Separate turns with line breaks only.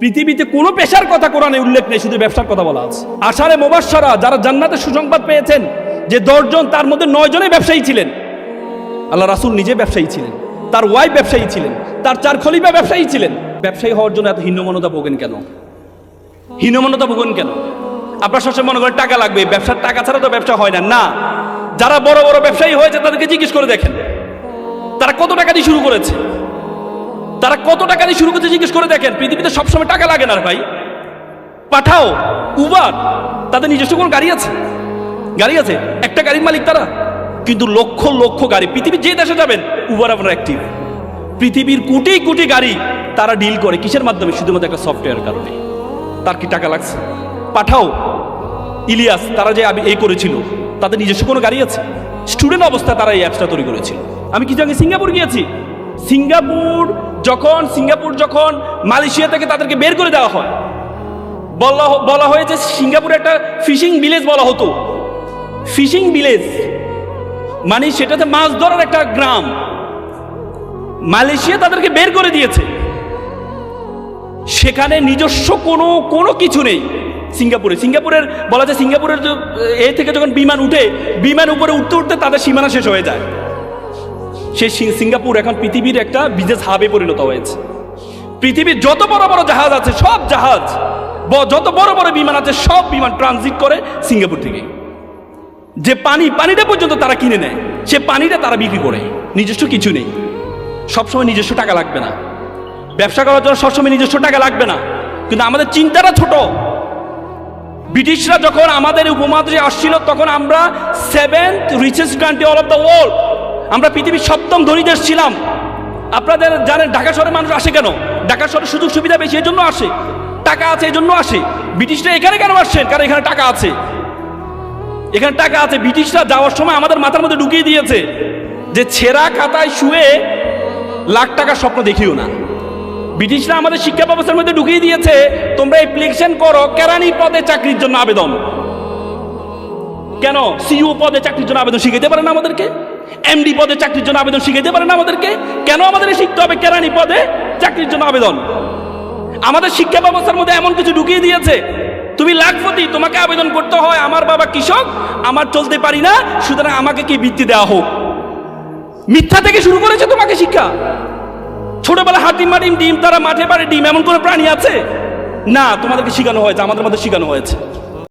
পৃথিবীতে কোনো পেশার কথা কোরআনে উল্লেখ নেই, শুধু ব্যবসার কথা বলা আছে। আশারে মুবাশশারা যারা জান্নাতের সুসংবাদ পেয়েছেন, যে 10 জন তার মধ্যে 9 জনই ব্যবসায়ী ছিলেন। আল্লাহ রাসূল নিজে ব্যবসায়ী ছিলেন, তার ওয়াইফ ব্যবসায়ী ছিলেন, তার 4 খলিফা ব্যবসায়ী ছিলেন। ব্যবসায়ী হওয়ার জন্য এত হীনমন্যতা ভোগেন কেন? হীনমন্যতা ভোগেন কেন? আপনার সবসময় মনে করেন টাকা লাগবে, ব্যবসার টাকা ছাড়া তো ব্যবসা হয় না। না, যারা বড় বড় ব্যবসায়ী হয়েছে তাদেরকে জিজ্ঞেস করে দেখেন তারা কত টাকা দিয়ে শুরু করেছে। তারা কত টাকা দিয়ে শুরু করতে জিজ্ঞেস করে দেখেন। পৃথিবীতে সবসময় টাকা লাগে না ভাই। পাঠাও, উবার, তাদের নিজস্ব কোনো গাড়ি আছে? গাড়ি আছে, একটা গাড়ির মালিক তারা। কিন্তু লক্ষ লক্ষ গাড়ি, পৃথিবীর যে দেশে যাবেন উবার আপনার অ্যাক্টিভ। পৃথিবীর কোটি কোটি গাড়ি তারা ডিল করে কিসের মাধ্যমে? শুধুমাত্র একটা সফটওয়্যার কারণে। তার কি টাকা লাগছে? পাঠাও, ইলিয়াস, তারা যে এই করেছিল, তাদের নিজস্ব কোনো গাড়ি আছে? স্টুডেন্ট অবস্থায় তারা এই অ্যাপসটা তৈরি করেছিল। আমি কিছু আগে সিঙ্গাপুর গিয়েছি। সিঙ্গাপুর যখন মালয়েশিয়া থেকে তাদেরকে বের করে দেওয়া হয়, বলা হয়েছে সিঙ্গাপুরে একটা ফিশিং ভিলেজ বলা হতো। ফিশিং ভিলেজ মানে সেটাতে মাছ ধরার একটা গ্রাম। মালয়েশিয়া তাদেরকে বের করে দিয়েছে, সেখানে নিজস্ব কোনো কিছু নেই। সিঙ্গাপুরের বলা যায়, সিঙ্গাপুরের এ থেকে যখন বিমান উঠে, বিমান উপরে উঠতে উঠতে তাদের সীমানা শেষ হয়ে যায়। সেই সিঙ্গাপুর এখন পৃথিবীর একটা বিজনেস হাবে পরিণত হয়েছে। পৃথিবীর যত বড় বড় জাহাজ আছে, সব জাহাজ, যত বড় বড় বিমান আছে, সব বিমান ট্রানজিট করে সিঙ্গাপুর থেকে। যে পানিটা পর্যন্ত তারা কিনে নেয়, সে পানিটা তারা বিক্রি করে। নিজস্ব কিছু নেই। সবসময় নিজস্ব টাকা লাগবে না, ব্যবসা করার জন্য সবসময় নিজস্ব টাকা লাগবে না। কিন্তু আমাদের চিন্তাটা ছোট। ব্রিটিশরা যখন আমাদের উপমহাদেশে আসছিল, তখন আমরা 7th richest country all of the world, আমরা পৃথিবীর 7ম ধনী দেশ ছিলাম। আপনাদের জানেন ঢাকা শহরে মানুষ আসে কেন? ঢাকা শহরে সুযোগ সুবিধা বেশি, এই জন্য আসে। টাকা আছে এই জন্য আসে। ব্রিটিশরা এখানে কেন আসছেন? কারণ এখানে টাকা আছে। এখানে টাকা আছে। ব্রিটিশরা যাওয়ার সময় আমাদের মাথার মধ্যে ঢুকিয়ে দিয়েছে যে ছেঁড়া খাতায় শুয়ে লাখ টাকার স্বপ্ন দেখিও না। ব্রিটিশরা আমাদের শিক্ষা ব্যবস্থার মধ্যে ঢুকিয়ে দিয়েছে, তোমরা অ্যাপ্লিকেশন করো কেরানি পদে চাকরির জন্য আবেদন। কেন? সিইও পদে চাকরির জন্য আবেদন শিখাইতে পারে না আমাদেরকে? এমডি পদে চাকরির জন্য আবেদন শিখাইতে পারে না আমাদেরকে? কেন আমাদের শিখতে হবে কেরানি পদে চাকরির জন্য আবেদন? আমাদের শিক্ষা ব্যবস্থার মধ্যে এমন কিছু ঢুকিয়ে দিয়েছে, তুমি লাখপতি, তোমাকে আবেদন করতে হয় আমার বাবা কৃষক, আমার চলতে পারি না, সুতরাং আমাকে কি বৃত্তি দেওয়া হোক। মিথ্যা থেকে শুরু করেছে তোমাকে শিক্ষা। ছোটবেলা হাতিম মাটিম ডিম, তারা মাঠে পারে ডিম, এমন কোনো প্রাণী আছে? না, তোমাদেরকে শেখানো হয়েছে, আমাদের মধ্যে শেখানো হয়েছে।